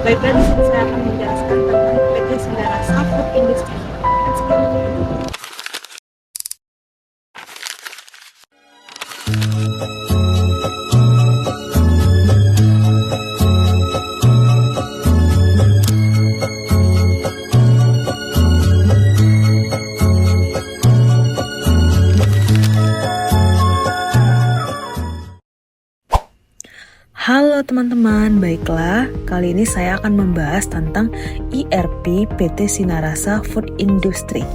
Baiklah, di sini saya akan menjelaskan tentang PT Sinarasa Food Industry. Halo teman-teman, baiklah kali ini saya akan membahas tentang ERP PT Sinarasa Food Industry.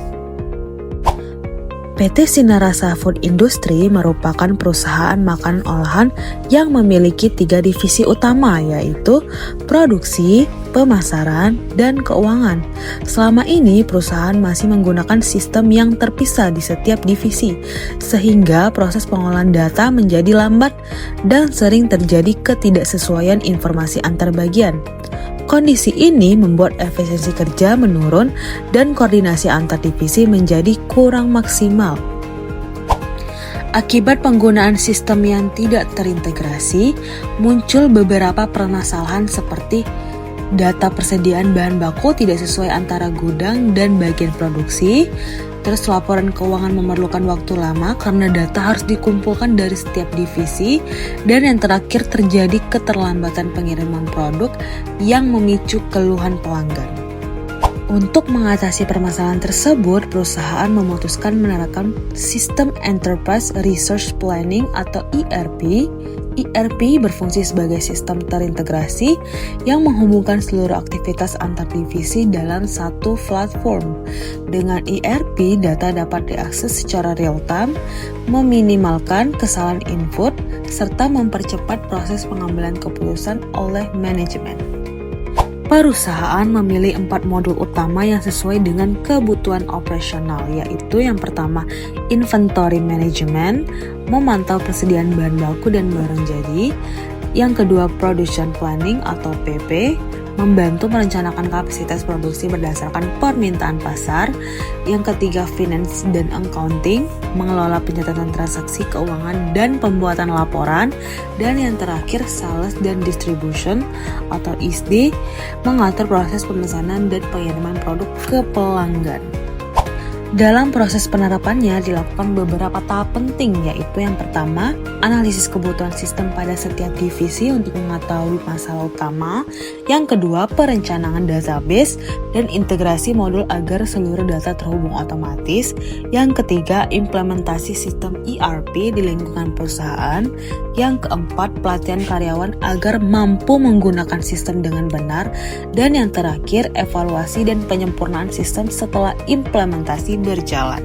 PT Sinarasa Food Industry merupakan perusahaan makanan olahan yang memiliki 3 divisi utama, yaitu produksi, pemasaran, dan keuangan. Selama ini perusahaan masih menggunakan sistem yang terpisah di setiap divisi, sehingga proses pengolahan data menjadi lambat dan sering terjadi ketidaksesuaian informasi antar bagian. Kondisi ini membuat efisiensi kerja menurun dan koordinasi antar divisi menjadi kurang maksimal. Akibat penggunaan sistem yang tidak terintegrasi, muncul beberapa permasalahan seperti data persediaan bahan baku tidak sesuai antara gudang dan bagian produksi. Terus laporan keuangan memerlukan waktu lama karena data harus dikumpulkan dari setiap divisi. Dan yang terakhir terjadi keterlambatan pengiriman produk yang memicu keluhan pelanggan. Untuk mengatasi permasalahan tersebut, perusahaan memutuskan menerapkan Sistem Enterprise Resource Planning atau ERP. ERP berfungsi sebagai sistem terintegrasi yang menghubungkan seluruh aktivitas antar divisi dalam satu platform. Dengan ERP, data dapat diakses secara real-time, meminimalkan kesalahan input, serta mempercepat proses pengambilan keputusan oleh manajemen. Perusahaan memilih 4 modul utama yang sesuai dengan kebutuhan operasional, yaitu yang pertama, inventory management, memantau persediaan bahan baku dan barang jadi. Yang kedua, production planning atau PP, membantu merencanakan kapasitas produksi berdasarkan permintaan pasar. Yang ketiga, finance dan accounting, mengelola pencatatan transaksi keuangan dan pembuatan laporan. Dan yang terakhir, sales dan distribution atau SD, mengatur proses pemesanan dan pengiriman produk ke pelanggan. Dalam proses penerapannya dilakukan beberapa tahap penting, yaitu yang pertama, analisis kebutuhan sistem pada setiap divisi untuk mengetahui masalah utama. Yang kedua, perencanaan database dan integrasi modul agar seluruh data terhubung otomatis. Yang ketiga, implementasi sistem ERP di lingkungan perusahaan. Yang keempat, pelatihan karyawan agar mampu menggunakan sistem dengan benar. Dan yang terakhir, evaluasi dan penyempurnaan sistem setelah implementasi berjalan.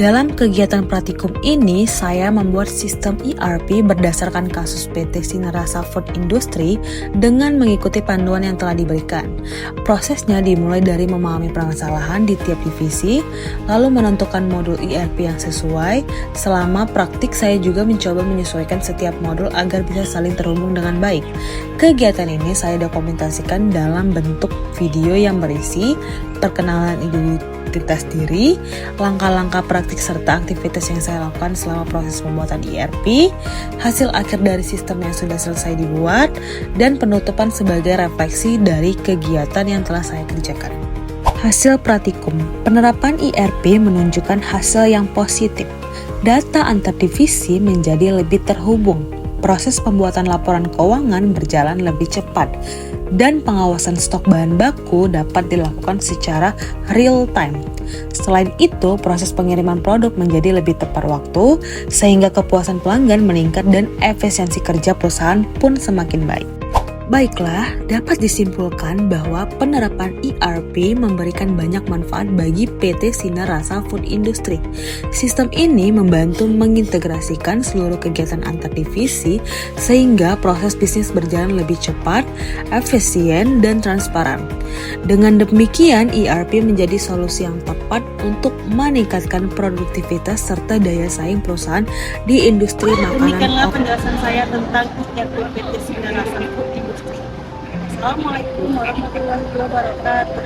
Dalam kegiatan praktikum ini, saya membuat sistem ERP berdasarkan kasus PT Sinarasa Food Industry dengan mengikuti panduan yang telah diberikan. Prosesnya dimulai dari memahami permasalahan di tiap divisi, lalu menentukan modul ERP yang sesuai. Selama praktik, saya juga mencoba menyesuaikan setiap modul agar bisa saling terhubung dengan baik. Kegiatan ini saya dokumentasikan dalam bentuk video yang berisi perkenalan identitas diri, langkah-langkah praktik serta aktivitas yang saya lakukan selama proses pembuatan ERP, hasil akhir dari sistem yang sudah selesai dibuat, dan penutupan sebagai refleksi dari kegiatan yang telah saya kerjakan. Hasil praktikum, penerapan ERP menunjukkan hasil yang positif. Data antar divisi menjadi lebih terhubung. Proses pembuatan laporan keuangan berjalan lebih cepat, dan pengawasan stok bahan baku dapat dilakukan secara real time. Selain itu, proses pengiriman produk menjadi lebih tepat waktu, sehingga kepuasan pelanggan meningkat dan efisiensi kerja perusahaan pun semakin baik. Baiklah, dapat disimpulkan bahwa penerapan ERP memberikan banyak manfaat bagi PT Sinarasa Food Industry. Sistem ini membantu mengintegrasikan seluruh kegiatan antar divisi sehingga proses bisnis berjalan lebih cepat, efisien, dan transparan. Dengan demikian, ERP menjadi solusi yang tepat untuk meningkatkan produktivitas serta daya saing perusahaan di industri makanan. Demikianlah penjelasan saya tentang ERP PT Sinarasa Food Industry. Assalamualaikum warahmatullahi wabarakatuh.